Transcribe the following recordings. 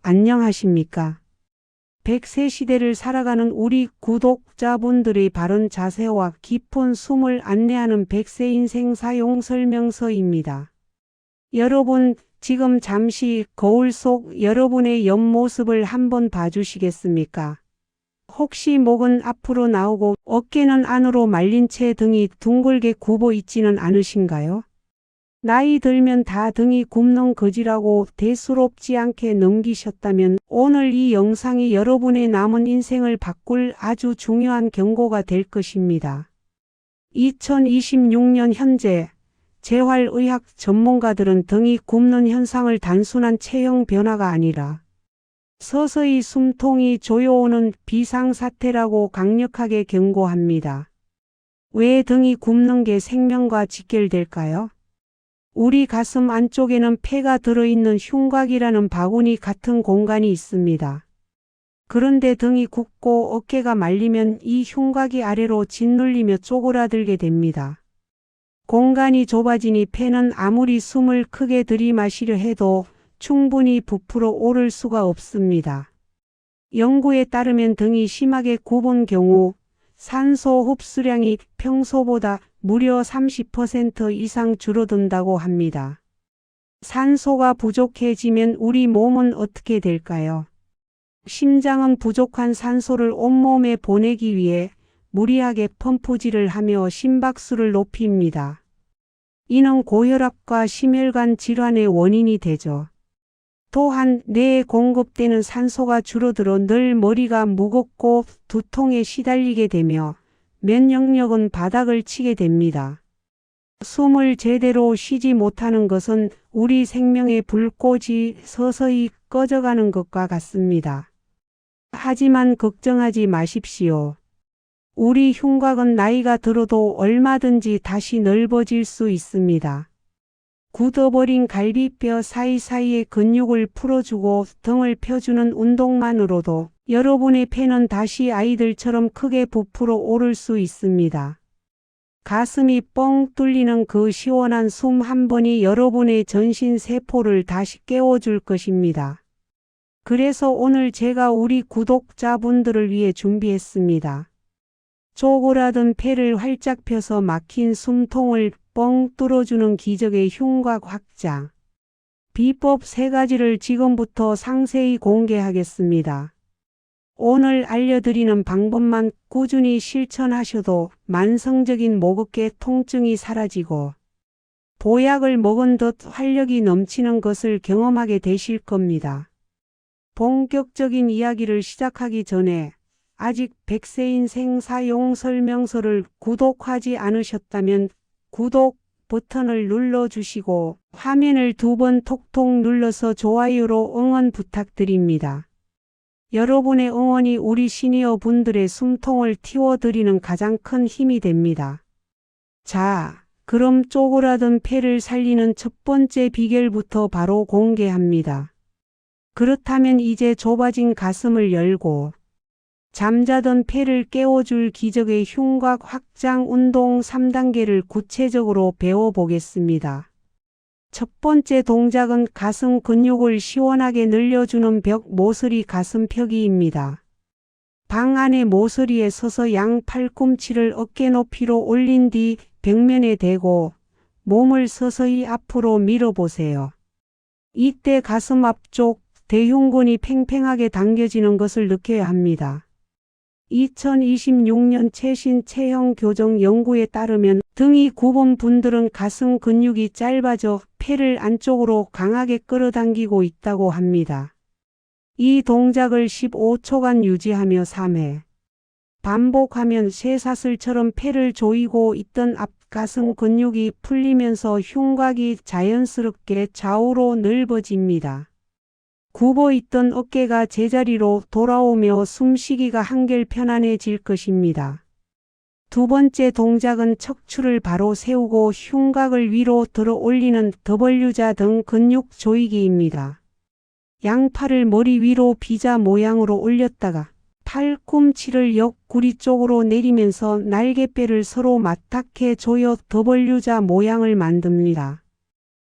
안녕하십니까? 100세 시대를 살아가는 우리 구독자분들의 바른 자세와 깊은 숨을 안내하는 100세 인생 사용 설명서입니다. 여러분, 지금 잠시 거울 속 여러분의 옆모습을 한번 봐주시겠습니까? 혹시 목은 앞으로 나오고 어깨는 안으로 말린 채 등이 둥글게 굽어 있지는 않으신가요? 나이 들면 다 등이 굽는 거지라고 대수롭지 않게 넘기셨다면 오늘 이 영상이 여러분의 남은 인생을 바꿀 아주 중요한 경고가 될 것입니다. 2026년 현재 재활의학 전문가들은 등이 굽는 현상을 단순한 체형 변화가 아니라 서서히 숨통이 조여오는 비상사태라고 강력하게 경고합니다. 왜 등이 굽는 게 생명과 직결될까요? 우리 가슴 안쪽에는 폐가 들어있는 흉곽이라는 바구니 같은 공간이 있습니다. 그런데 등이 굽고 어깨가 말리면 이 흉곽이 아래로 짓눌리며 쪼그라들게 됩니다. 공간이 좁아지니 폐는 아무리 숨을 크게 들이마시려 해도 충분히 부풀어 오를 수가 없습니다. 연구에 따르면 등이 심하게 굽은 경우 산소 흡수량이 평소보다 무려 30% 이상 줄어든다고 합니다. 산소가 부족해지면 우리 몸은 어떻게 될까요? 심장은 부족한 산소를 온몸에 보내기 위해 무리하게 펌프질을 하며 심박수를 높입니다. 이는 고혈압과 심혈관 질환의 원인이 되죠. 또한 뇌에 공급되는 산소가 줄어들어 늘 머리가 무겁고 두통에 시달리게 되며 면역력은 바닥을 치게 됩니다. 숨을 제대로 쉬지 못하는 것은 우리 생명의 불꽃이 서서히 꺼져가는 것과 같습니다. 하지만 걱정하지 마십시오. 우리 흉곽은 나이가 들어도 얼마든지 다시 넓어질 수 있습니다. 굳어버린 갈비뼈 사이사이의 근육을 풀어주고 등을 펴주는 운동만으로도 여러분의 폐는 다시 아이들처럼 크게 부풀어 오를 수 있습니다. 가슴이 뻥 뚫리는 그 시원한 숨 한 번이 여러분의 전신 세포를 다시 깨워줄 것입니다. 그래서 오늘 제가 우리 구독자분들을 위해 준비했습니다. 쪼그라든 폐를 활짝 펴서 막힌 숨통을 뻥 뚫어주는 기적의 흉곽 확장. 비법 3가지를 지금부터 상세히 공개하겠습니다. 오늘 알려드리는 방법만 꾸준히 실천하셔도 만성적인 목어깨 통증이 사라지고 보약을 먹은 듯 활력이 넘치는 것을 경험하게 되실 겁니다. 본격적인 이야기를 시작하기 전에 아직 100세 인생 사용 설명서를 구독하지 않으셨다면 구독 버튼을 눌러주시고 화면을 2번 톡톡 눌러서 좋아요로 응원 부탁드립니다. 여러분의 응원이 우리 시니어 분들의 숨통을 틔워드리는 가장 큰 힘이 됩니다. 자, 그럼 쪼그라든 폐를 살리는 첫 번째 비결부터 바로 공개합니다. 그렇다면 이제 좁아진 가슴을 열고 잠자던 폐를 깨워줄 기적의 흉곽 확장 운동 3단계를 구체적으로 배워보겠습니다. 첫 번째 동작은 가슴 근육을 시원하게 늘려주는 벽 모서리 가슴펴기입니다. 방 안의 모서리에 서서 양 팔꿈치를 어깨 높이로 올린 뒤 벽면에 대고 몸을 서서히 앞으로 밀어보세요. 이때 가슴 앞쪽 대흉근이 팽팽하게 당겨지는 것을 느껴야 합니다. 2026년 최신 체형 교정 연구에 따르면 등이 굽은 분들은 가슴 근육이 짧아져 폐를 안쪽으로 강하게 끌어당기고 있다고 합니다. 이 동작을 15초간 유지하며 3회 반복하면 쇠사슬처럼 폐를 조이고 있던 앞가슴 근육이 풀리면서 흉곽이 자연스럽게 좌우로 넓어집니다. 굽어있던 어깨가 제자리로 돌아오며 숨쉬기가 한결 편안해질 것입니다. 두 번째 동작은 척추를 바로 세우고 흉곽을 위로 들어 올리는 W자 등 근육 조이기입니다. 양팔을 머리 위로 비자 모양으로 올렸다가 팔꿈치를 옆구리 쪽으로 내리면서 날개뼈를 서로 맞닿게 조여 W자 모양을 만듭니다.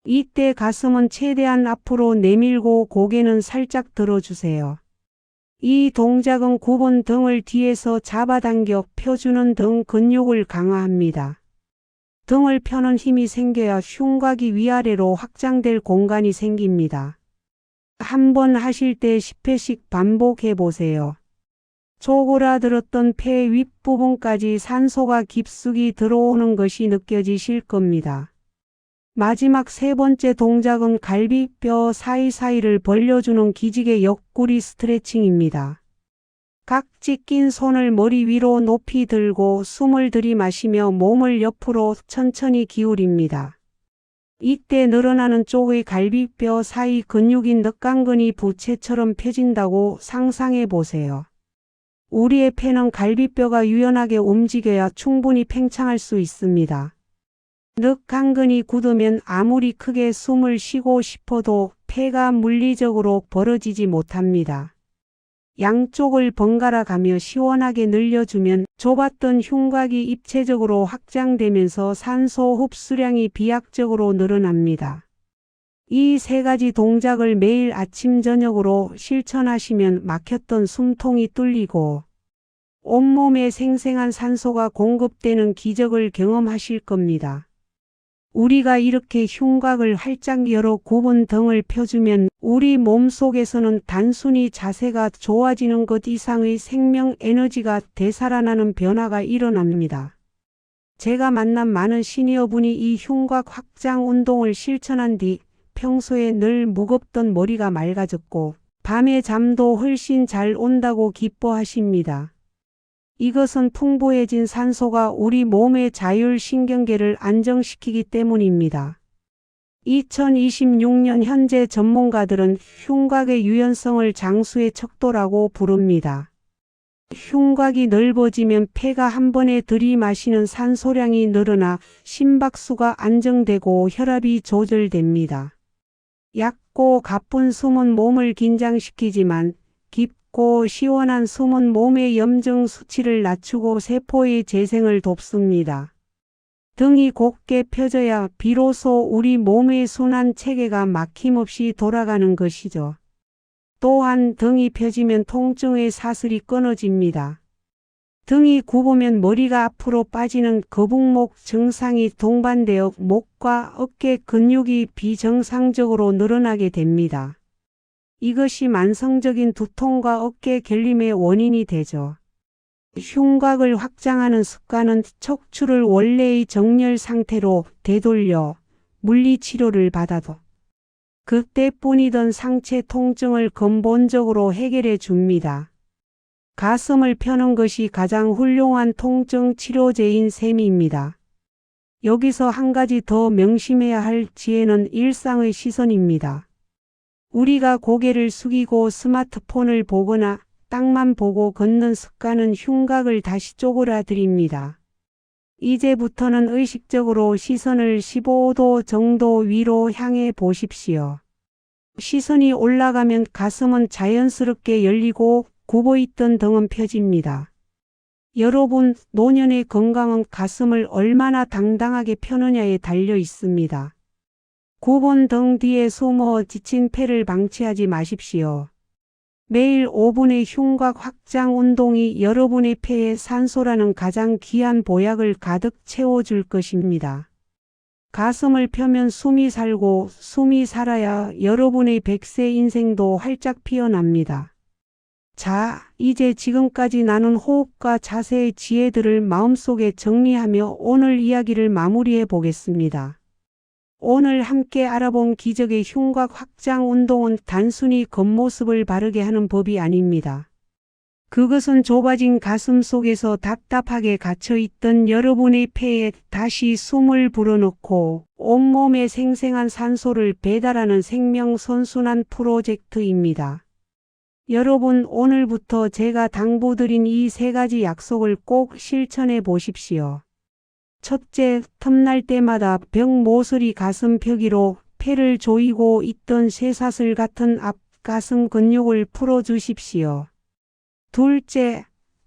이때 가슴은 최대한 앞으로 내밀고 고개는 살짝 들어주세요. 이 동작은 굽은 등을 뒤에서 잡아당겨 펴주는 등 근육을 강화합니다. 등을 펴는 힘이 생겨야 흉곽이 위아래로 확장될 공간이 생깁니다. 한 번 하실 때 10회씩 반복해 보세요. 쪼그라들었던 폐 윗부분까지 산소가 깊숙이 들어오는 것이 느껴지실 겁니다. 마지막 세 번째 동작은 갈비뼈 사이사이를 벌려주는 기지개 옆구리 스트레칭입니다. 각지 낀 손을 머리 위로 높이 들고 숨을 들이마시며 몸을 옆으로 천천히 기울입니다. 이때 늘어나는 쪽의 갈비뼈 사이 근육인 늑강근이 부채처럼 펴진다고 상상해 보세요. 우리의 폐는 갈비뼈가 유연하게 움직여야 충분히 팽창할 수 있습니다. 늑강근이 굳으면 아무리 크게 숨을 쉬고 싶어도 폐가 물리적으로 벌어지지 못합니다. 양쪽을 번갈아 가며 시원하게 늘려주면 좁았던 흉곽이 입체적으로 확장되면서 산소 흡수량이 비약적으로 늘어납니다. 이 세 가지 동작을 매일 아침 저녁으로 실천하시면 막혔던 숨통이 뚫리고 온몸에 생생한 산소가 공급되는 기적을 경험하실 겁니다. 우리가 이렇게 흉곽을 활짝 열어 굽은 등을 펴주면 우리 몸속에서는 단순히 자세가 좋아지는 것 이상의 생명 에너지가 되살아나는 변화가 일어납니다. 제가 만난 많은 시니어분이 이 흉곽 확장 운동을 실천한 뒤 평소에 늘 무겁던 머리가 맑아졌고 밤에 잠도 훨씬 잘 온다고 기뻐하십니다. 이것은 풍부해진 산소가 우리 몸의 자율신경계를 안정시키기 때문입니다. 2026년 현재 전문가들은 흉곽의 유연성을 장수의 척도라고 부릅니다. 흉곽이 넓어지면 폐가 한 번에 들이마시는 산소량이 늘어나 심박수가 안정되고 혈압이 조절됩니다. 얕고 가쁜 숨은 몸을 긴장시키지만 깊고 시원한 숨은 몸의 염증 수치를 낮추고 세포의 재생을 돕습니다. 등이 곧게 펴져야 비로소 우리 몸의 순환 체계가 막힘없이 돌아가는 것이죠. 또한 등이 펴지면 통증의 사슬이 끊어집니다. 등이 굽으면 머리가 앞으로 빠지는 거북목 증상이 동반되어 목과 어깨 근육이 비정상적으로 늘어나게 됩니다. 이것이 만성적인 두통과 어깨 결림의 원인이 되죠. 흉곽을 확장하는 습관은 척추를 원래의 정렬 상태로 되돌려 물리치료를 받아도 그때뿐이던 상체 통증을 근본적으로 해결해 줍니다. 가슴을 펴는 것이 가장 훌륭한 통증 치료제인 셈입니다. 여기서 한 가지 더 명심해야 할 지혜는 일상의 시선입니다. 우리가 고개를 숙이고 스마트폰을 보거나 땅만 보고 걷는 습관은 흉곽을 다시 쪼그라들입니다. 이제부터는 의식적으로 시선을 15도 정도 위로 향해 보십시오. 시선이 올라가면 가슴은 자연스럽게 열리고 굽어있던 등은 펴집니다. 여러분, 노년의 건강은 가슴을 얼마나 당당하게 펴느냐에 달려 있습니다. 굽은 등 뒤에 숨어 지친 폐를 방치하지 마십시오. 매일 5분의 흉곽 확장 운동이 여러분의 폐에 산소라는 가장 귀한 보약을 가득 채워줄 것입니다. 가슴을 펴면 숨이 살고 숨이 살아야 여러분의 100세 인생도 활짝 피어납니다. 자, 이제 지금까지 나눈 호흡과 자세의 지혜들을 마음속에 정리하며 오늘 이야기를 마무리해 보겠습니다. 오늘 함께 알아본 기적의 흉곽 확장 운동은 단순히 겉모습을 바르게 하는 법이 아닙니다. 그것은 좁아진 가슴 속에서 답답하게 갇혀있던 여러분의 폐에 다시 숨을 불어넣고 온몸에 생생한 산소를 배달하는 생명 선순환 프로젝트입니다. 여러분, 오늘부터 제가 당부드린 이 세 가지 약속을 꼭 실천해 보십시오. 첫째, 틈날 때마다 벽 모서리 가슴 펴기로 폐를 조이고 있던 쇠사슬 같은 앞가슴 근육을 풀어주십시오. 둘째,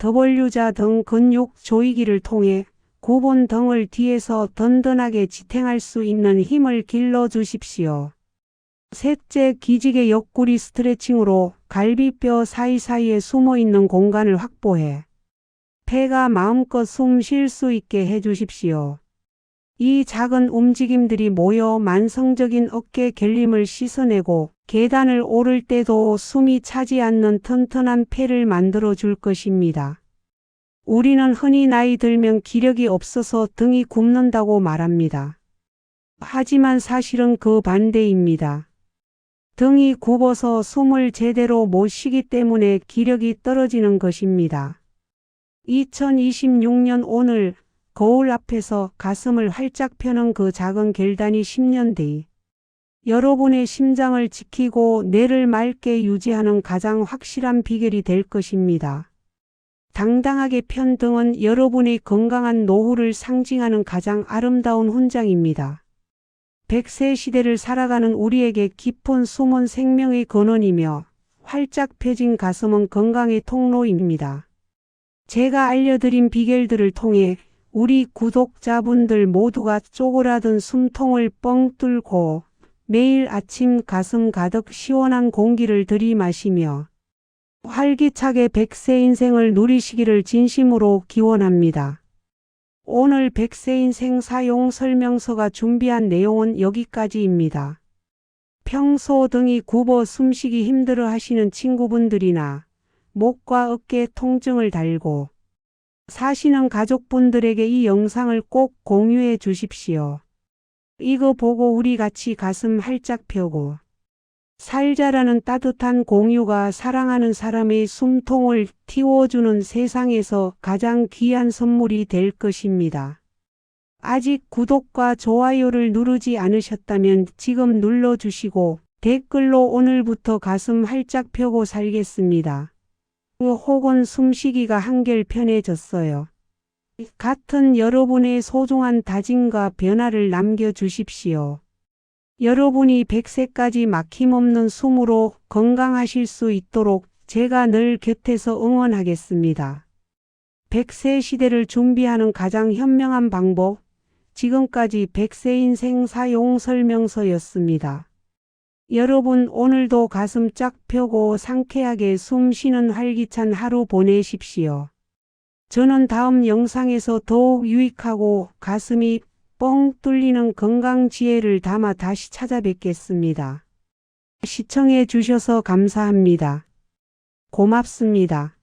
W자 등 근육 조이기를 통해 구본 등을 뒤에서 든든하게 지탱할 수 있는 힘을 길러 주십시오. 셋째, 기지개 옆구리 스트레칭으로 갈비뼈 사이사이에 숨어있는 공간을 확보해 폐가 마음껏 숨 쉴 수 있게 해주십시오. 이 작은 움직임들이 모여 만성적인 어깨 결림을 씻어내고 계단을 오를 때도 숨이 차지 않는 튼튼한 폐를 만들어 줄 것입니다. 우리는 흔히 나이 들면 기력이 없어서 등이 굽는다고 말합니다. 하지만 사실은 그 반대입니다. 등이 굽어서 숨을 제대로 못 쉬기 때문에 기력이 떨어지는 것입니다. 2026년 오늘 거울 앞에서 가슴을 활짝 펴는 그 작은 결단이 10년 뒤 여러분의 심장을 지키고 뇌를 맑게 유지하는 가장 확실한 비결이 될 것입니다. 당당하게 편 등은 여러분의 건강한 노후를 상징하는 가장 아름다운 훈장입니다. 100세 시대를 살아가는 우리에게 깊은 숨은 생명의 근원이며 활짝 펴진 가슴은 건강의 통로입니다. 제가 알려드린 비결들을 통해 우리 구독자분들 모두가 쪼그라든 숨통을 뻥 뚫고 매일 아침 가슴 가득 시원한 공기를 들이마시며 활기차게 100세 인생을 누리시기를 진심으로 기원합니다. 오늘 100세 인생 사용 설명서가 준비한 내용은 여기까지입니다. 평소 등이 굽어 숨쉬기 힘들어 하시는 친구분들이나 목과 어깨 통증을 달고 사시는 가족분들에게 이 영상을 꼭 공유해 주십시오. 이거 보고 우리 같이 가슴 활짝 펴고 살자라는 따뜻한 공유가 사랑하는 사람의 숨통을 틔워주는 세상에서 가장 귀한 선물이 될 것입니다. 아직 구독과 좋아요를 누르지 않으셨다면 지금 눌러주시고 댓글로 오늘부터 가슴 활짝 펴고 살겠습니다. 혹은 숨쉬기가 한결 편해졌어요. 같은 여러분의 소중한 다짐과 변화를 남겨주십시오. 여러분이 100세까지 막힘없는 숨으로 건강하실 수 있도록 제가 늘 곁에서 응원하겠습니다. 100세 시대를 준비하는 가장 현명한 방법, 지금까지 100세 인생 사용 설명서였습니다. 여러분 오늘도 가슴 쫙 펴고 상쾌하게 숨 쉬는 활기찬 하루 보내십시오. 저는 다음 영상에서 더욱 유익하고 가슴이 뻥 뚫리는 건강 지혜를 담아 다시 찾아뵙겠습니다. 시청해 주셔서 감사합니다. 고맙습니다.